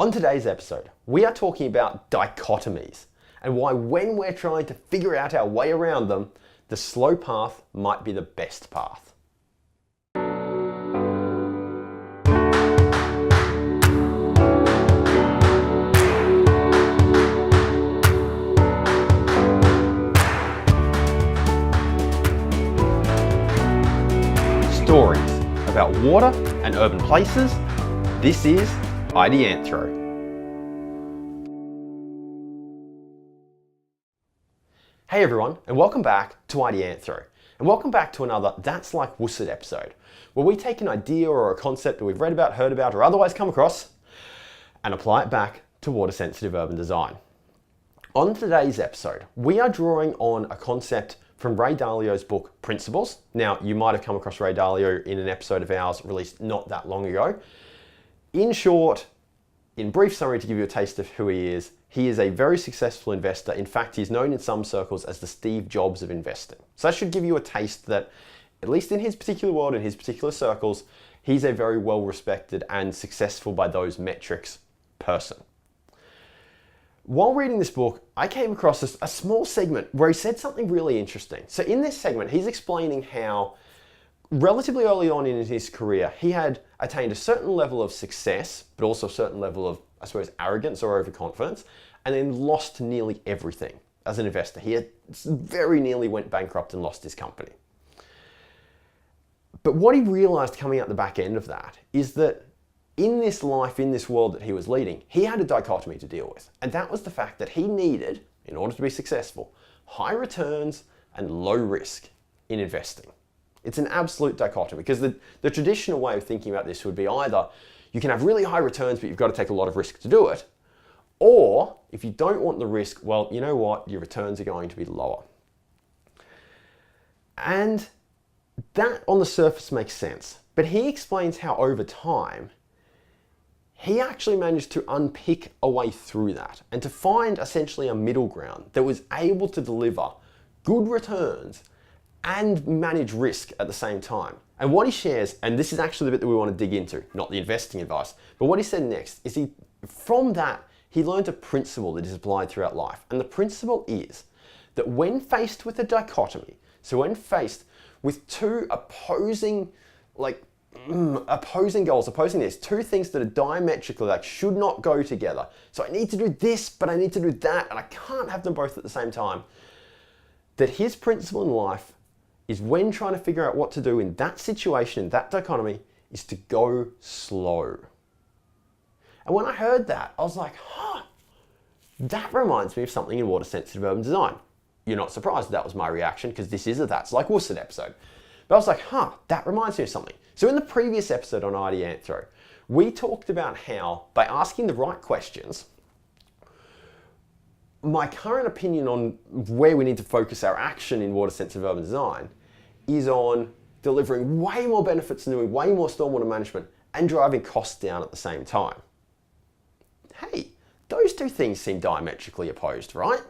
On today's episode, we are talking about dichotomies and why when we're trying to figure out our way around them, the slow path might be the best path. Stories about water and urban places. This is Ideanthro. Hey everyone, and welcome back to Ideanthro. And welcome back to another That's Like WSUD episode, where we take an idea or a concept that we've read about, heard about, or otherwise come across, and apply it back to water-sensitive urban design. On today's episode, we are drawing on a concept from Ray Dalio's book, Principles. Now, you might have come across Ray Dalio in an episode of ours released not that long ago. In short, in brief summary to give you a taste of who he is a very successful investor. In fact, he's known in some circles as the Steve Jobs of investing. So that should give you a taste that, at least in his particular world, in his particular circles, he's a very well-respected and successful by those metrics person. While reading this book, I came across a small segment where he said something really interesting. So in this segment, he's explaining how relatively early on in his career, he had attained a certain level of success, but also a certain level of, I suppose, arrogance or overconfidence, and then lost nearly everything as an investor. He had very nearly went bankrupt and lost his company. But what he realized coming out the back end of that is that in this life, in this world that he was leading, he had a dichotomy to deal with. And that was the fact that he needed, in order to be successful, high returns and low risk in investing. It's an absolute dichotomy because the traditional way of thinking about this would be either you can have really high returns, but you've got to take a lot of risk to do it. Or if you don't want the risk, well, you know what? Your returns are going to be lower. And that on the surface makes sense. But he explains how over time, he actually managed to unpick a way through that and to find essentially a middle ground that was able to deliver good returns and manage risk at the same time. And what he shares, and this is actually the bit that we want to dig into, not the investing advice, but what he said next is from that, he learned a principle that is applied throughout life. And the principle is that when faced with a dichotomy, so when faced with two opposing goals, two things that are diametrically should not go together. So I need to do this, but I need to do that, and I can't have them both at the same time. That his principle in life is when trying to figure out what to do in that situation, in that dichotomy, is to go slow. And when I heard that, I was like, that reminds me of something in water-sensitive urban design. You're not surprised that was my reaction because this is a That's Like WSUD episode. But I was like, that reminds me of something. So in the previous episode on Ideanthro, we talked about how by asking the right questions, my current opinion on where we need to focus our action in water-sensitive urban design is on delivering way more benefits and doing way more stormwater management and driving costs down at the same time. Hey, those two things seem diametrically opposed, right?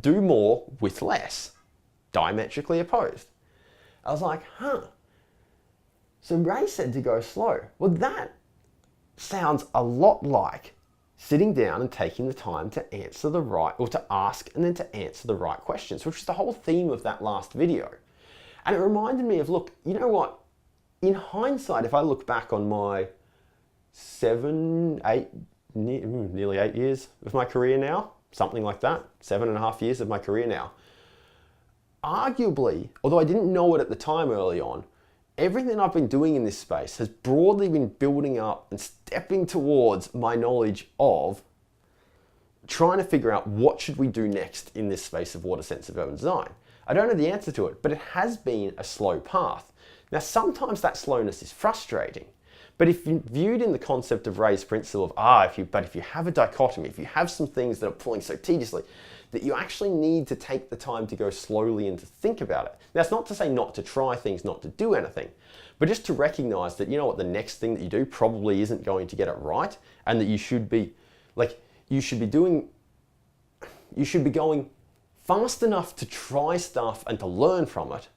Do more with less. Diametrically opposed. I was like, So Ray said to go slow. Well, that sounds a lot like sitting down and taking the time to answer the right, or to ask and then to answer the right questions, which is the whole theme of that last video. And it reminded me of, look, you know what? In hindsight, if I look back on my nearly 8 years of my career now, something like that, 7.5 years of my career now, arguably, although I didn't know it at the time early on, everything I've been doing in this space has broadly been building up and stepping towards my knowledge of trying to figure out what should we do next in this space of water-sensitive urban design. I don't know the answer to it, but it has been a slow path. Now, sometimes that slowness is frustrating, but if you viewed in the concept of Ray's principle of, if you have a dichotomy, if you have some things that are pulling so tediously, that you actually need to take the time to go slowly and to think about it. Now, it's not to say not to try things, not to do anything, but just to recognize that, you know what, the next thing that you do probably isn't going to get it right, and that you should be going fast enough to try stuff and to learn from it,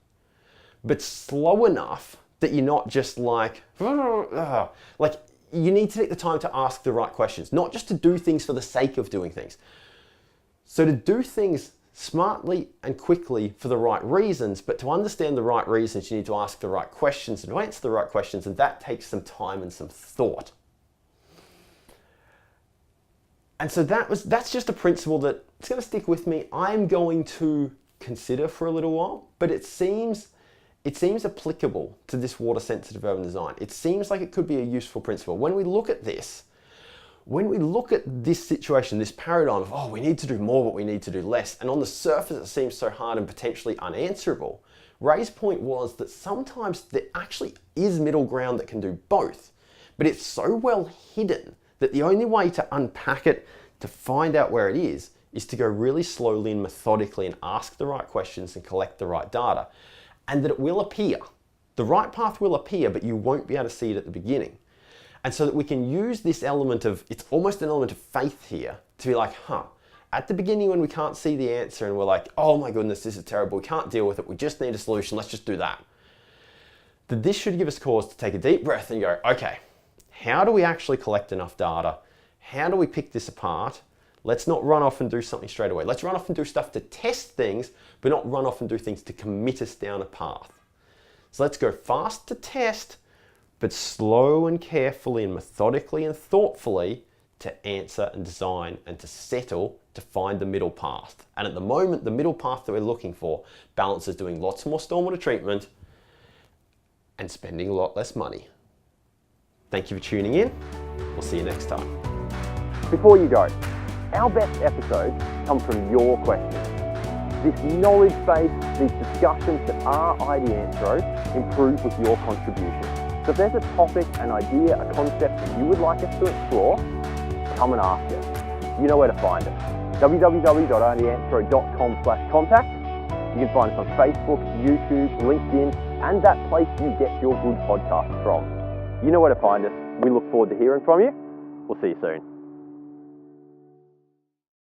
but slow enough that you're not just you need to take the time to ask the right questions, not just to do things for the sake of doing things. So to do things smartly and quickly for the right reasons, but to understand the right reasons, you need to ask the right questions and to answer the right questions, and that takes some time and some thought. And so that's just a principle that it's going to stick with me. I'm going to consider for a little while, but it seems applicable to this water-sensitive urban design. It seems like it could be a useful principle. When we look at this situation, this paradigm of, oh, we need to do more, but we need to do less, and on the surface it seems so hard and potentially unanswerable, Ray's point was that sometimes there actually is middle ground that can do both, but it's so well hidden that the only way to unpack it, to find out where it is to go really slowly and methodically and ask the right questions and collect the right data. And that it will appear. The right path will appear, but you won't be able to see it at the beginning. And so that we can use this element of, it's almost an element of faith here, to be like, at the beginning when we can't see the answer and we're like, oh my goodness, this is terrible, we can't deal with it, we just need a solution, let's just do that. That this should give us cause to take a deep breath and go, okay, how do we actually collect enough data? How do we pick this apart? Let's not run off and do something straight away. Let's run off and do stuff to test things, but not run off and do things to commit us down a path. So let's go fast to test, but slow and carefully and methodically and thoughtfully to answer and design and to settle to find the middle path. And at the moment, the middle path that we're looking for balances doing lots more stormwater treatment and spending a lot less money. Thank you for tuning in. We'll see you next time. Before you go, our best episodes come from your questions. This knowledge base, these discussions that are Ideanthro improve with your contribution. So if there's a topic, an idea, a concept that you would like us to explore, come and ask it. You know where to find us. www.ideanthro.com/contact. You can find us on Facebook, YouTube, LinkedIn, and that place you get your good podcasts from. You know where to find us. We look forward to hearing from you. We'll see you soon.